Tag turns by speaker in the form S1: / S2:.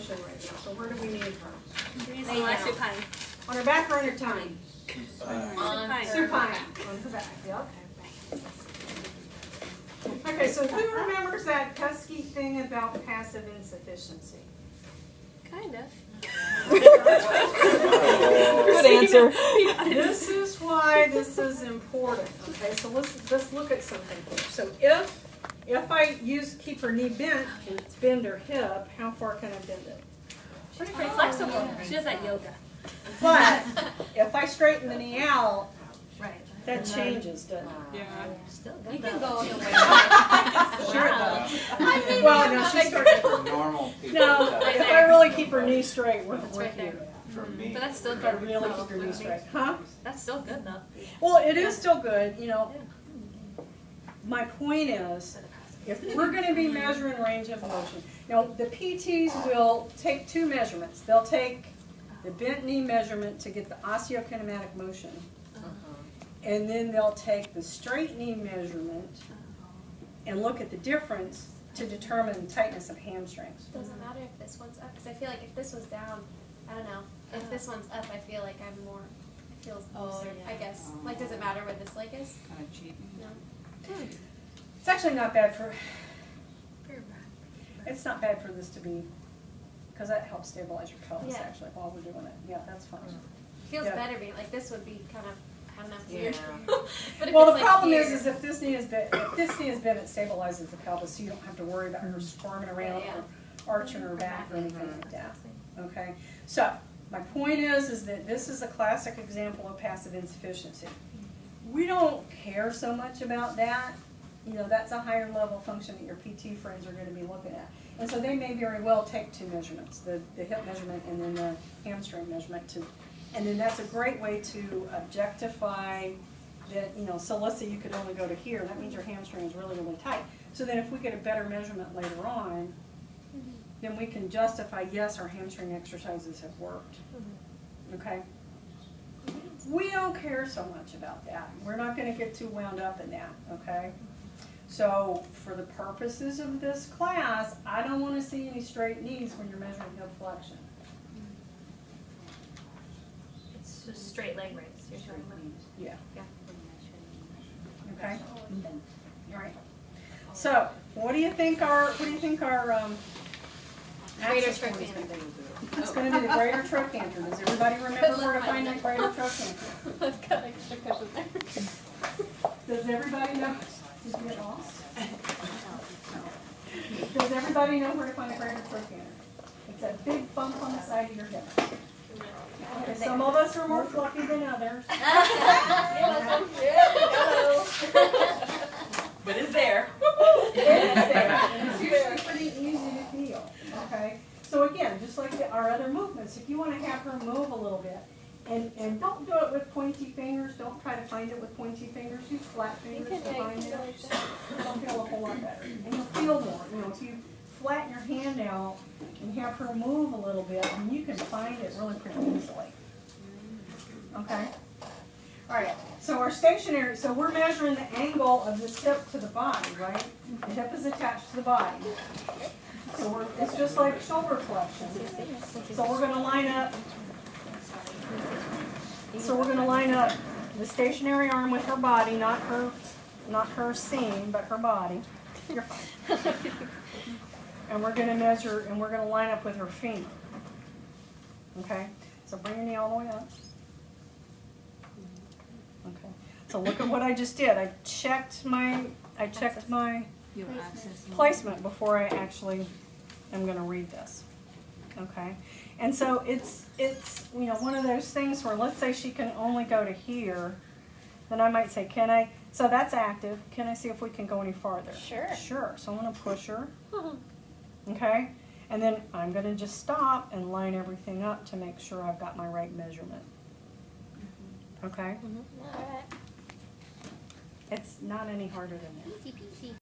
S1: extension right now. So where do we need her?
S2: Supine.
S1: On her back or on her tummy?
S2: Supine.
S1: Supine. On her back. Yep. Okay, so who remembers that pesky thing about passive insufficiency?
S2: Kind of.
S3: Good answer.
S1: This is why this is important. Okay, so let's look at something here. So if I keep her knee bent and bend her hip, how far can I bend it?
S2: She's pretty flexible. She does that yoga.
S1: But if I straighten the knee out,
S2: Right.
S1: that changes, doesn't it?
S2: Yeah. Still good.
S4: You can go either way.
S1: Sure it does. Well, no, she's
S5: For normal people.
S1: No, if I really keep her knee straight, we're
S2: right there.
S1: here.
S5: For me.
S2: But that's still
S1: If I
S2: good.
S1: really keep her knee straight. Huh?
S2: That's still good though.
S1: Well, it is still good, you know. My point is, if we're going to be measuring range of motion, now the PTs will take two measurements. They'll take the bent knee measurement to get the osteokinematic motion, and then they'll take the straight knee measurement and look at the difference to determine tightness of hamstrings.
S4: Doesn't matter if this one's up, because I feel like if this was down, I don't know. If this one's up, I feel like I'm more, it feels looser, I guess. Like, does it matter where this leg is?
S5: Kind of cheap.
S4: No.
S1: It's actually not bad for, it's not bad for this to be, because that helps stabilize your pelvis
S4: Yeah.
S1: actually while we're doing it. Yeah, that's fine.
S4: Feels
S1: Yeah.
S4: better being, like, this would be kind of, I don't know, weird. But if
S1: Well,
S4: it's
S1: the
S4: like
S1: problem
S4: here,
S1: is if this knee is bent, it stabilizes the pelvis, so you don't have to worry about her squirming around
S4: Yeah.
S1: or arching her back or anything like that. Okay, so my point is that this is a classic example of passive insufficiency. We don't care so much about that. You know, that's a higher level function that your PT friends are going to be looking at. And so they may very well take two measurements, the hip measurement and then the hamstring measurement too. And then that's a great way to objectify that, you know, so let's say you could only go to here, that means your hamstring is really, really tight. So then if we get a better measurement later on, then we can justify, yes, our hamstring exercises have worked. Okay? We don't care so much about that. We're not going to get too wound up in that, okay? So for the purposes of this class, I don't want to see any straight knees when you're measuring hip flexion.
S2: It's just straight leg raise. You're talking about.
S1: Yeah.
S2: Yeah.
S1: Okay? All right. So what do you think our
S4: Greater
S1: axis point is
S4: trochanter.
S1: going to be? It's going to be the greater trochanter. Does everybody remember where to find that greater trochanter?
S4: I've got extra cushion there.
S1: Does everybody know? Did you get lost? Does everybody know where to find a greater trochanter? It's a big bump on the side of your hip. Okay, some of us are more fluffy than others.
S3: But it's there.
S1: It is there, and it's usually pretty easy to feel. Okay, so again, just like our other movements, if you want to have her move a little bit, and don't do it with pointy fingers. Don't try to find it with pointy fingers. Use flat fingers to find it. You'll feel a whole lot better, and you'll feel more. You know, if you flatten your hand out and have her move a little bit, and you can find it really pretty easily. Okay. All right. So our stationary. So we're measuring the angle of this hip to the body, right? The hip is attached to the body. So it's just like shoulder flexion. So we're going to line up. So we're going to line up the stationary arm with her body, not her seam, but her body. You're fine. And we're going to measure, and we're going to line up with her femur. Okay? So bring your knee all the way up. Okay. So look at what I just did. I checked my placement before I actually am going to read this. Okay? And so it's you know, one of those things where, let's say she can only go to here, then I might say, can I, so that's active, can I see if we can go any farther?
S4: Sure.
S1: Sure. So I'm going to push her. Okay? And then I'm going to just stop and line everything up to make sure I've got my right measurement. Okay?
S4: All right.
S1: It's not any harder than that.
S4: Easy peasy.